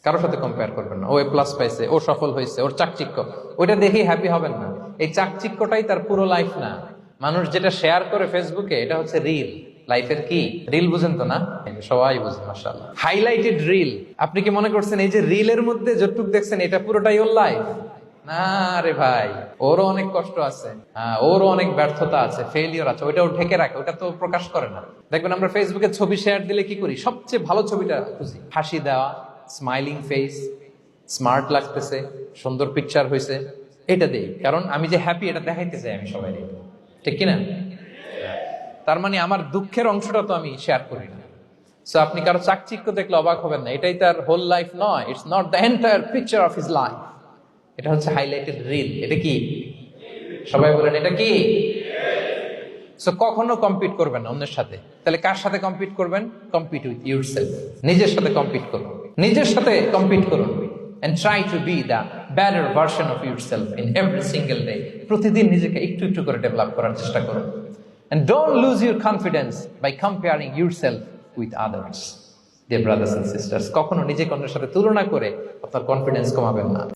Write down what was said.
কারোর সাথে কম্পেয়ার করবেন না। ও এ প্লাস পাইছে, ও সফল হয়েছে, ওর চাকচিক্য, ওইটা দেখেই হ্যাপি হবেন না। এই চাকচিক্যটাই তার পুরো লাইফ না। মানুষ যেটা শেয়ার করে ফেসবুকে, এটা হচ্ছে রিল। লাইফের কি রিল বুঝেন তো না? সবাই বুঝে মাশাআল্লাহ। Highlighted reel. আপনি কি মনে করছেন এই যে রিলের মধ্যে যতটুকু দেখছেন এটা পুরোটাই ওর লাইফ? না রে ভাই, ওরও অনেক কষ্ট আছে, ওরও অনেক ব্যর্থতা আছে, ফেইলিওর আছে, ওইটা ও ঢেকে রাখে, ওটা তো প্রকাশ করে না। দেখবেন আমরা ফেসবুকে ছবি শেয়ার দিলে কি করি, সবচেয়ে ভালো ছবিটা খুঁজি, হাসি দেওয়া, স্মাইলিং ফেস, স্মার্ট লাগতেছে, সুন্দর পিকচার হয়েছে, এটা দেই। কারণ আমি যে হ্যাপি এটা দেখাইতে চাই আমি সবাই, ঠিক কিনা? তার মানে আমার দুঃখের অংশটা তো আমি শেয়ার করি না। সো আপনি কারো চাকচিক্য দেখলে অবাক হবেন না, এটাই তার হোল লাইফ নয়। It's not the entire picture of his life. এটা হচ্ছে হাইলাইটেড রিল। এটা কি? সবাই বলেন এটা কি? সো কখনো কম্পিট করবেন না অন্যের সাথে। তাহলে কার সাথে কম্পিট করবেন? Compete with yourself. নিজের সাথে কম্পিট করুন, নিজের সাথে কম্পিট করুন। and try to be the better version of yourself in every single day. প্রতিদিন নিজেকে একটু একটু করে ডেভেলপ করার চেষ্টা করুন। and don't lose your confidence by comparing yourself with others. Dear brothers and sisters, কখনো নিজেকে অন্যের সাথে তুলনা করে আপনার কনফিডেন্স কমাবেন না।